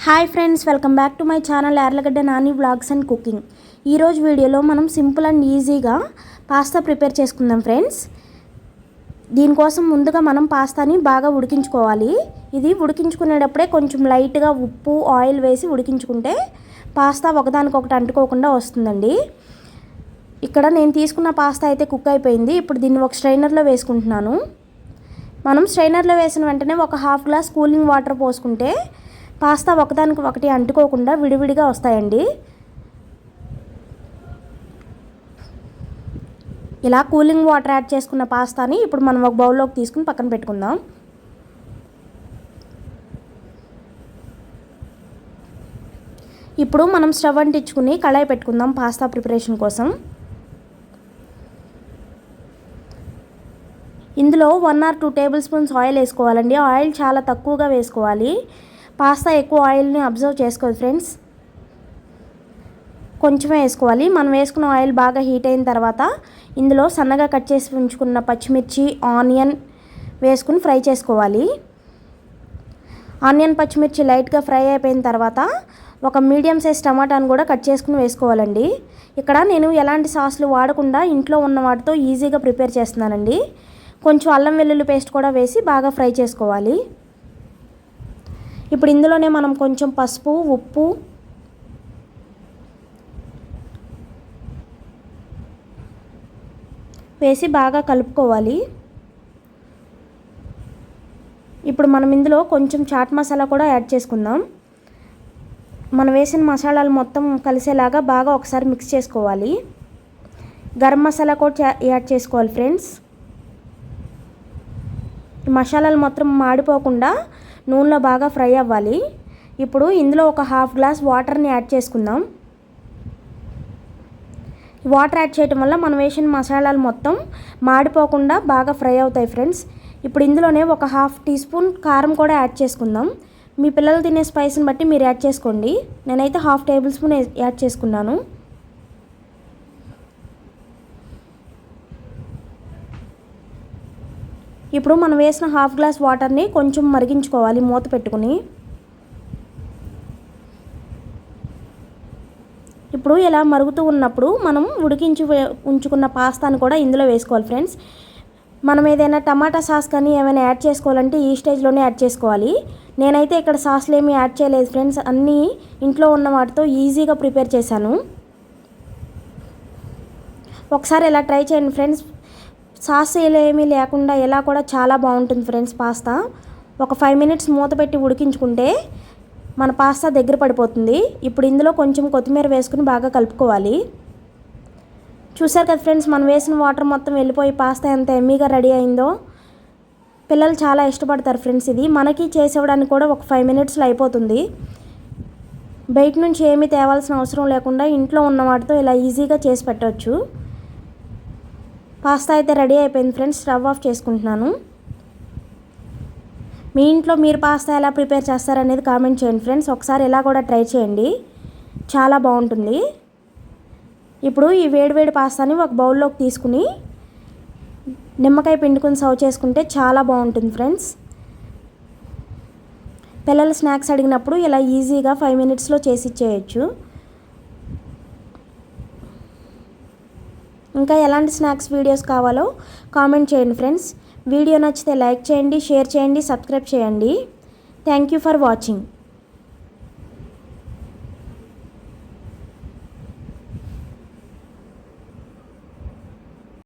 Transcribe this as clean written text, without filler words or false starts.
Hi friends, welcome back to my channel Yarlagadda Nani vlogs and cooking. ఈరోజు వీడియోలో మనం simple and ఈజీగా పాస్తా ప్రిపేర్ చేసుకుందాం ఫ్రెండ్స్. దీనికోసం ముందుగా మనం పాస్తాని బాగా ఉడికించుకోవాలి. ఇది ఉడికించుకునేటప్పుడే కొంచెం లైట్గా ఉప్పు ఆయిల్ వేసి ఉడికించుకుంటే పాస్తా ఒకదానికొకటి అంటుకోకుండా వస్తుందండి. ఇక్కడ నేను తీసుకున్న పాస్తా అయితే కుక్ అయిపోయింది. ఇప్పుడు దీన్ని ఒక స్ట్రైనర్లో వేసుకుంటున్నాను. మనం స్ట్రైనర్లో వేసిన వెంటనే ఒక హాఫ్ గ్లాస్ కూలింగ్ వాటర్ పోసుకుంటే పాస్తా ఒకదానికి ఒకటి అంటుకోకుండా విడివిడిగా వస్తాయండి. ఇలా కూలింగ్ వాటర్ యాడ్ చేసుకున్న పాస్తాని ఇప్పుడు మనం ఒక బౌల్లోకి తీసుకుని పక్కన పెట్టుకుందాం. ఇప్పుడు మనం స్టవ్ అంటించుకుని కళాయి పెట్టుకుందాం పాస్తా ప్రిపరేషన్ కోసం. ఇందులో 1 or 2 టేబుల్ స్పూన్స్ ఆయిల్ వేసుకోవాలండి. ఆయిల్ చాలా తక్కువగా వేసుకోవాలి. పాస్తా ఎక్కువ ఆయిల్ని అబ్జర్వ్ చేసుకోదు ఫ్రెండ్స్, కొంచెమే వేసుకోవాలి. మనం వేసుకున్న ఆయిల్ బాగా హీట్ అయిన తర్వాత ఇందులో సన్నగా కట్ చేసి ఉంచుకున్న పచ్చిమిర్చి, ఆనియన్ వేసుకుని ఫ్రై చేసుకోవాలి. ఆనియన్ పచ్చిమిర్చి లైట్గా ఫ్రై అయిపోయిన తర్వాత ఒక మీడియం సైజ్ టమాటాను కూడా కట్ చేసుకుని వేసుకోవాలండి. ఇక్కడ నేను ఎలాంటి సాస్లు వాడకుండా ఇంట్లో ఉన్న వాటితో ఈజీగా ప్రిపేర్ చేస్తున్నానండి. కొంచెం అల్లం వెల్లుల్లి పేస్ట్ కూడా వేసి బాగా ఫ్రై చేసుకోవాలి. ఇప్పుడు ఇందులోనే మనం కొంచెం పసుపు, ఉప్పు, వేసి బాగా కలుపుకోవాలి. ఇప్పుడు మనం ఇందులో కొంచెం చాట్ మసాలా కూడా యాడ్ చేసుకుందాం. మనం వేసిన మసాలాలు మొత్తం కలిసేలాగా బాగా ఒకసారి మిక్స్ చేసుకోవాలి. గరం మసాలా కూడా యాడ్ చేసుకోవాలి ఫ్రెండ్స్. మసాలాలు మొత్తం మాడిపోకుండా నూనెలో బాగా ఫ్రై అవ్వాలి. ఇప్పుడు ఇందులో ఒక హాఫ్ గ్లాస్ వాటర్ని యాడ్ చేసుకుందాం. వాటర్ యాడ్ చేయడం వల్ల మనం వేసిన మసాలాలు మొత్తం మాడిపోకుండా బాగా ఫ్రై అవుతాయి ఫ్రెండ్స్. ఇప్పుడు ఇందులోనే ఒక హాఫ్ టీ స్పూన్ కారం కూడా యాడ్ చేసుకుందాం. మీ పిల్లలు తినే స్పైస్ని బట్టి మీరు యాడ్ చేసుకోండి. నేనైతే హాఫ్ టేబుల్ స్పూన్ యాడ్ చేసుకున్నాను. ఇప్పుడు మనం వేసిన హాఫ్ గ్లాస్ వాటర్ని కొంచెం మరిగించుకోవాలి మూత పెట్టుకుని. ఇప్పుడు ఇలా మరుగుతూ ఉన్నప్పుడు మనం ఉంచుకున్న పాస్తాను కూడా ఇందులో వేసుకోవాలి ఫ్రెండ్స్. మనం ఏదైనా టమాటా సాస్ కానీ ఏమైనా యాడ్ చేసుకోవాలంటే ఈ స్టేజ్లోనే యాడ్ చేసుకోవాలి. నేనైతే ఇక్కడ సాస్లు ఏమీ యాడ్ చేయలేదు ఫ్రెండ్స్, అన్నీ ఇంట్లో ఉన్న వాటితో ఈజీగా ప్రిపేర్ చేశాను. ఒకసారి ఇలా ట్రై చేయండి ఫ్రెండ్స్. సాస్ ఏమీ లేకుండా ఎలా కూడా చాలా బాగుంటుంది ఫ్రెండ్స్ పాస్తా. ఒక 5 minutes మూత పెట్టి ఉడికించుకుంటే మన పాస్తా దగ్గర పడిపోతుంది. ఇప్పుడు ఇందులో కొంచెం కొత్తిమీర వేసుకుని బాగా కలుపుకోవాలి. చూసారు కదా ఫ్రెండ్స్, మనం వేసిన వాటర్ మొత్తం వెళ్ళిపోయి పాస్తా ఎంత ఎమ్మీగా రెడీ అయిందో. పిల్లలు చాలా ఇష్టపడతారు ఫ్రెండ్స్. ఇది మనకి చేసేవడానికి కూడా ఒక 5 minutesలో అయిపోతుంది. బయట నుంచి ఏమీ తేవాల్సిన అవసరం లేకుండా ఇంట్లో ఉన్న వాటితో ఇలా ఈజీగా చేసి పెట్టవచ్చు. పాస్తా అయితే రెడీ అయిపోయింది ఫ్రెండ్స్. స్టవ్ ఆఫ్ చేసుకుంటున్నాను. మీ ఇంట్లో మీరు పాస్తా ఎలా ప్రిపేర్ చేస్తారనేది కామెంట్ చేయండి ఫ్రెండ్స్. ఒకసారి ఇలా కూడా ట్రై చేయండి, చాలా బాగుంటుంది. ఇప్పుడు ఈ వేడివేడి పాస్తాని ఒక బౌల్లోకి తీసుకుని నిమ్మకాయ పిండుకుని సర్వ్ చేసుకుంటే చాలా బాగుంటుంది ఫ్రెండ్స్. పిల్లలు స్నాక్స్ అడిగినప్పుడు ఇలా ఈజీగా 5 minutesలో చేసి ఇచ్చేయచ్చు. ఇంకా ఎలాంటి స్నాక్స్ వీడియోస్ కావాలో కామెంట్ చేయండి ఫ్రెండ్స్. వీడియో నచ్చితే లైక్ చేయండి, షేర్ చేయండి, సబ్స్క్రైబ్ చేయండి. Thank you for watching.